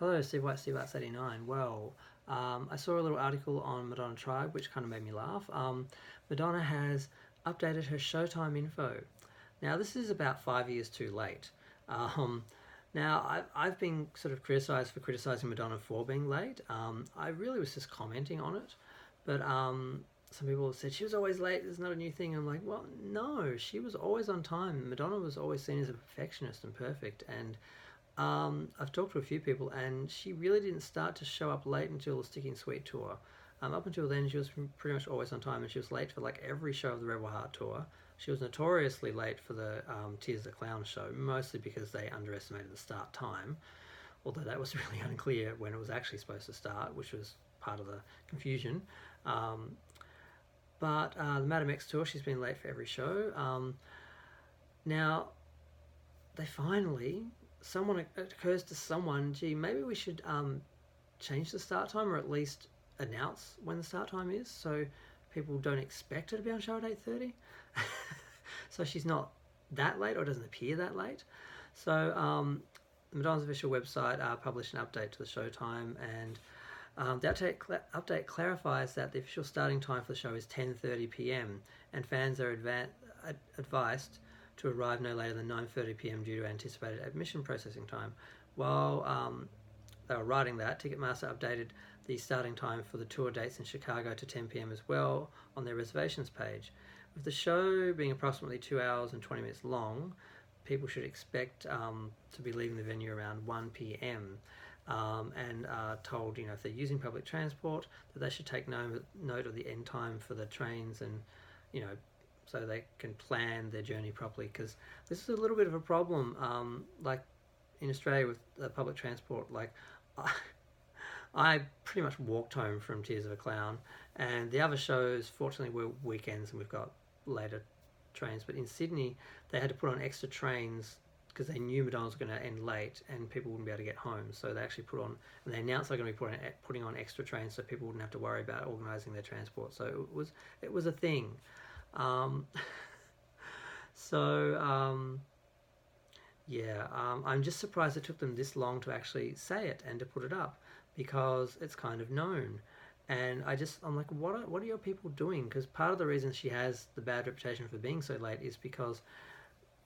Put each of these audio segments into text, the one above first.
Hello, Steve White, Steve Arts 89. Well, I saw a little article on Madonna Tribe which kind of made me laugh. Madonna has updated her Showtime info. Now, this is about 5 years too late. Um, I've been sort of criticised for criticising Madonna for being late. I really was just commenting on it, but some people have said she was always late. It's not a new thing. I'm like, well, no, she was always on time. Madonna was always seen as a perfectionist and perfect, and I've talked to a few people, and she really didn't start to show up late until the Sticky and Sweet tour. Up until then, she was pretty much always on time, and she was late for like every show of the Rebel Heart tour. She was notoriously late for the Tears the Clown show, mostly because they underestimated the start time, although that was really unclear when it was actually supposed to start, which was part of the confusion. But the Madam X tour, she's been late for every show. Now, they finally, it occurs to someone, gee, maybe we should change the start time, or at least announce when the start time is, so people don't expect her to be on show at 8:30. So she's not that late, or doesn't appear that late. So Madonna's official website published an update to the show time, and the update clarifies that the official starting time for the show is 10:30 p.m. and fans are advised to arrive no later than 9:30 p.m. due to anticipated admission processing time. While they were writing that, Ticketmaster updated the starting time for the tour dates in Chicago to 10 p.m. as well on their reservations page. With the show being approximately 2 hours and 20 minutes long, people should expect to be leaving the venue around 1 p.m. And are told, if they're using public transport, that they should take note of the end time for the trains, and so they can plan their journey properly, because this is a little bit of a problem. Like in Australia with public transport, like I pretty much walked home from Tears of a Clown, and the other shows, fortunately, were weekends and we've got later trains. But in Sydney, they had to put on extra trains because they knew Madonna was going to end late and people wouldn't be able to get home. So they actually and they announced they're going to be putting on extra trains so people wouldn't have to worry about organising their transport. So it was a thing. I'm just surprised it took them this long to actually say it and to put it up, because it's kind of known. And I'm like, what are your people doing? Because part of the reason she has the bad reputation for being so late is because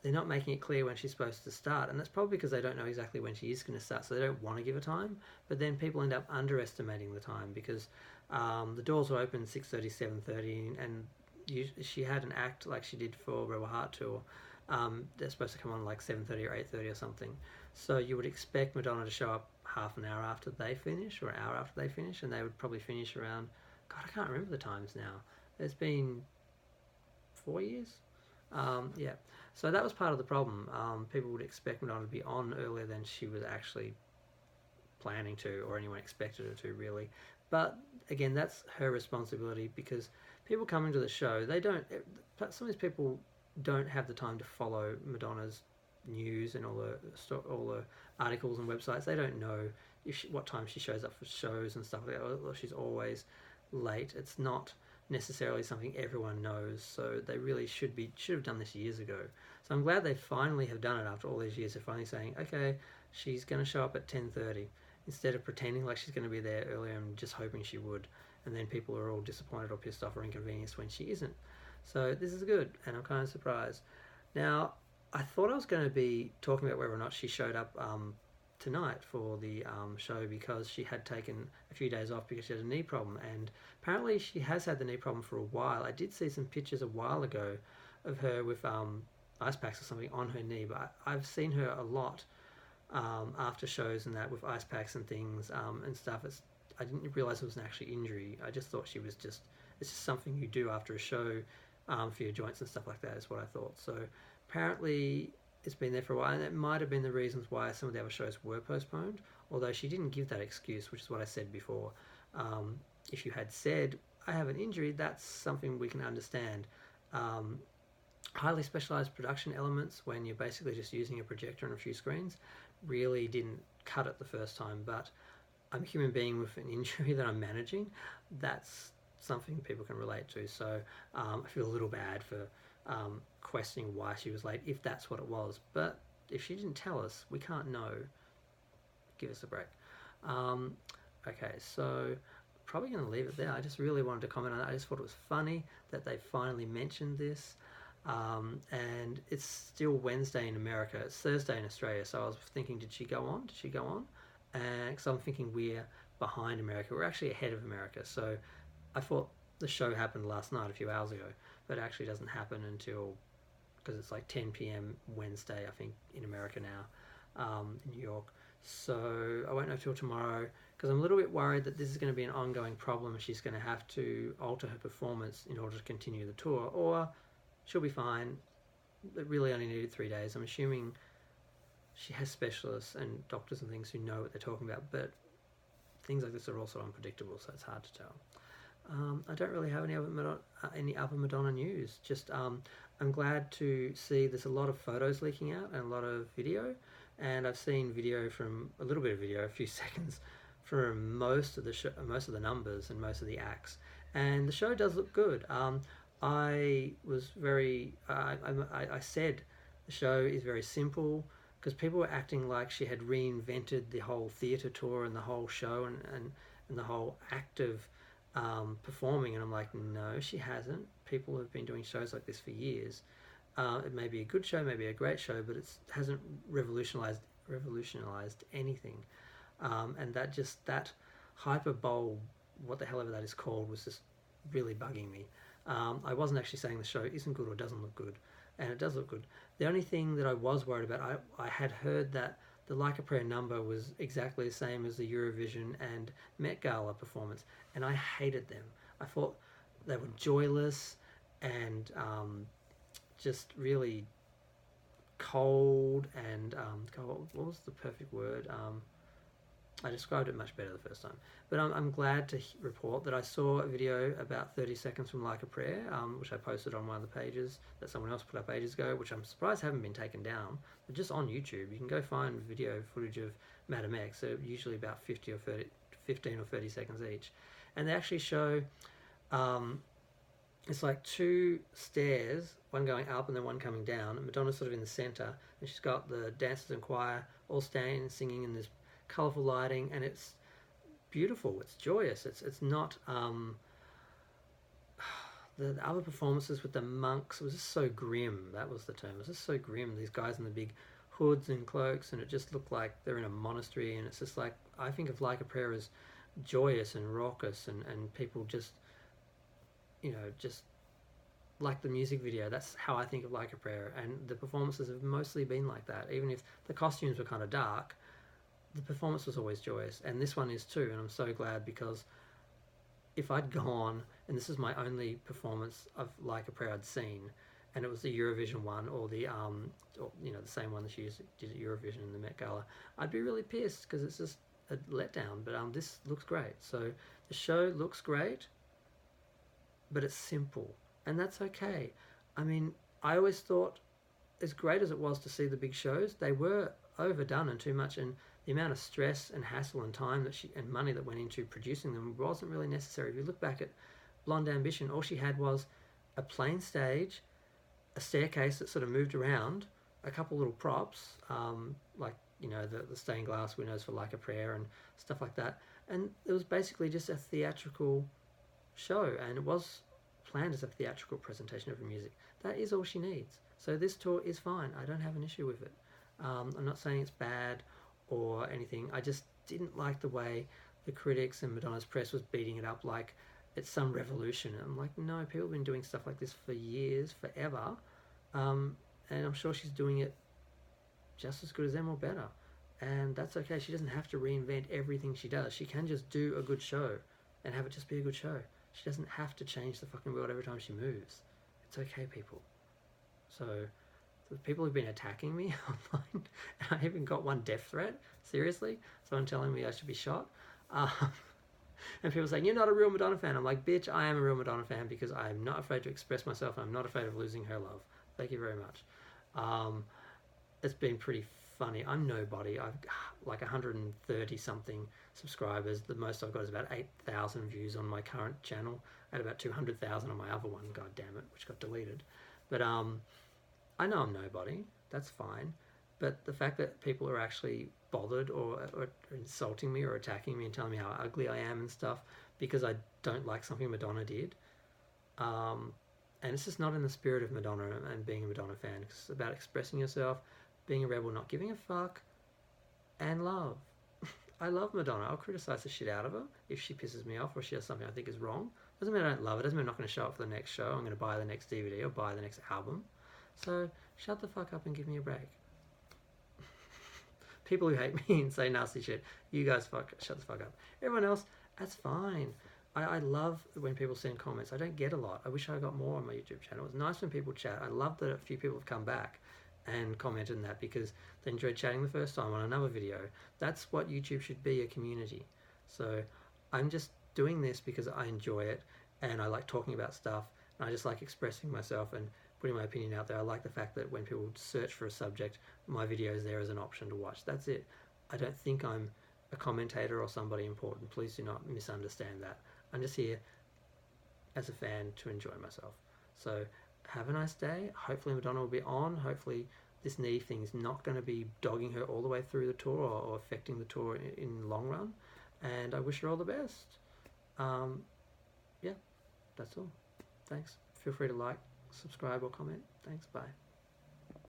they're not making it clear when she's supposed to start, and that's probably because they don't know exactly when she is going to start, so they don't want to give a time. But then people end up underestimating the time, because the doors were open 6:30, 7:30, and she had an act like she did for Rebel Heart tour. They're supposed to come on like 7:30 or 8:30 or something. So you would expect Madonna to show up half an hour after they finish, or an hour after they finish, and they would probably finish around, God, I can't remember the times now. It's been 4 years. Yeah. So that was part of the problem. People would expect Madonna to be on earlier than she was actually planning to, or anyone expected her to, really. But again, that's her responsibility, because people coming to the show, some of these people don't have the time to follow Madonna's news and all the articles and websites. They don't know what time she shows up for shows and stuff like that. Or she's always late. It's not necessarily something everyone knows, so they really should have done this years ago. So I'm glad they finally have done it after all these years. They're finally saying, okay, she's going to show up at 10:30, instead of pretending like she's going to be there earlier and just hoping she would, and then people are all disappointed or pissed off or inconvenienced when she isn't. So this is good, and I'm kind of surprised. Now, I thought I was going to be talking about whether or not she showed up tonight for the show, because she had taken a few days off because she had a knee problem, and apparently she has had the knee problem for a while. I did see some pictures a while ago of her with ice packs or something on her knee, but I've seen her a lot after shows and that, with ice packs and things and stuff. I didn't realise it was an actual injury. I just thought it's just something you do after a show for your joints and stuff like that, is what I thought. So apparently it's been there for a while, and it might have been the reasons why some of the other shows were postponed, although she didn't give that excuse, which is what I said before. If you had said, I have an injury, that's something we can understand. Highly specialised production elements, when you're basically just using a projector and a few screens, really didn't cut it the first time. But I'm a human being with an injury that I'm managing. That's something people can relate to. So I feel a little bad for questioning why she was late, if that's what it was. But if she didn't tell us, we can't know. give us a break. Um, okay, so probably going to leave it there. I just really wanted to comment on it. I just thought it was funny that they finally mentioned this. And it's still Wednesday in America. It's Thursday in Australia. So I was thinking, did she go on? Did she go on? And because I'm thinking we're behind America. We're actually ahead of America. So I thought the show happened last night, a few hours ago, but it actually doesn't happen until, because it's like 10 p.m. Wednesday, I think, in America now, in New York. So I won't know till tomorrow, because I'm a little bit worried that this is going to be an ongoing problem. She's going to have to alter her performance in order to continue the tour, or she'll be fine. It really only needed 3 days. I'm assuming she has specialists and doctors and things who know what they're talking about, but things like this are also unpredictable, so it's hard to tell. I don't really have any other Madonna news. Just I'm glad to see there's a lot of photos leaking out and a lot of video, and I've seen video from a little bit of video, a few seconds, from most of the most of the numbers and most of the acts, and the show does look good. I was very I said the show is very simple, because people were acting like she had reinvented the whole theatre tour and the whole show and the whole act of performing, and I'm like, no, she hasn't. People have been doing shows like this for years. It may be a good show, maybe a great show, but it hasn't revolutionized anything. And that hyperbole, what the hell ever that is called, was just really bugging me. I wasn't actually saying the show isn't good or doesn't look good, and it does look good. The only thing that I was worried about, I had heard that the Like a Prayer number was exactly the same as the Eurovision and Met Gala performance, and I hated them. I thought they were joyless and just really cold and what was the perfect word? I described it much better the first time. But I'm glad to report that I saw a video about 30 seconds from Like a Prayer, which I posted on one of the pages that someone else put up ages ago, which I'm surprised haven't been taken down. But just on YouTube, you can go find video footage of Madame X. They're usually about 15 or 30 seconds each. And they actually show, it's like two stairs, one going up and then one coming down. And Madonna's sort of in the center, and she's got the dancers and choir all standing and singing in this colourful lighting, and it's beautiful, it's joyous, it's not the other performances with the monks was just so grim. That was the term. It was just so grim, these guys in the big hoods and cloaks, and it just looked like they're in a monastery. And it's just like, I think of Like a Prayer as joyous and raucous, and people just, just like the music video. That's how I think of Like a Prayer, and the performances have mostly been like that. Even if the costumes were kind of dark, the performance was always joyous, and this one is too. And I'm so glad, because if I'd gone, and this is my only performance of Like a Prayer I'd seen, and it was the Eurovision one, or the the same one that she did at Eurovision and the Met Gala, I'd be really pissed, because it's just a letdown. But this looks great. So the show looks great, but it's simple, and that's okay. I mean, I always thought, as great as it was to see the big shows, they were overdone and too much, and the amount of stress and hassle and time and money that went into producing them wasn't really necessary. If you look back at Blonde Ambition, all she had was a plain stage, a staircase that sort of moved around, a couple little props, like the stained glass windows for Like a Prayer and stuff like that, and it was basically just a theatrical show, and it was planned as a theatrical presentation of her music. That is all she needs. So this tour is fine. I don't have an issue with it. I'm not saying it's bad or anything. I just didn't like the way the critics and Madonna's press was beating it up like it's some revolution. I'm like, no, people have been doing stuff like this for years, forever, and I'm sure she's doing it just as good as them or better, and that's okay. She doesn't have to reinvent everything she does. She can just do a good show and have it just be a good show. She doesn't have to change the fucking world every time she moves. It's okay, people. So the people who've been attacking me online, and I even got one death threat, seriously, someone telling me I should be shot, and people saying, you're not a real Madonna fan. I'm like, bitch, I am a real Madonna fan, because I am not afraid to express myself. I'm not afraid of losing her love. Thank you very much. It's been pretty funny. I'm nobody. I've like 130 something subscribers. The most I've got is about 8,000 views on my current channel. I had about 200,000 on my other one, god damn it, which got deleted. But I know I'm nobody. That's fine. But the fact that people are actually bothered or insulting me or attacking me and telling me how ugly I am and stuff because I don't like something Madonna did, and it's just not in the spirit of Madonna and being a Madonna fan. It's about expressing yourself, being a rebel, not giving a fuck, and love. I love Madonna. I'll criticize the shit out of her if she pisses me off or she does something I think is wrong. Doesn't mean I don't love it. Doesn't mean I'm not going to show up for the next show. I'm going to buy the next DVD or buy the next album. So shut the fuck up and give me a break. People who hate me and say nasty shit, you guys shut the fuck up. Everyone else, that's fine. I love when people send comments. I don't get a lot. I wish I got more on my YouTube channel. It's nice when people chat. I love that a few people have come back and commented on that because they enjoyed chatting the first time on another video. That's what YouTube should be, a community. So I'm just doing this because I enjoy it and I like talking about stuff and I just like expressing myself and putting my opinion out there. I like the fact that when people search for a subject, my video is there as an option to watch. That's it. I don't think I'm a commentator or somebody important. Please do not misunderstand that. I'm just here as a fan to enjoy myself. So have a nice day. Hopefully Madonna will be on. Hopefully this knee thing is not going to be dogging her all the way through the tour or affecting the tour in the long run. And I wish her all the best. Yeah, that's all. Thanks. Feel free to like, subscribe or comment. Thanks. Bye.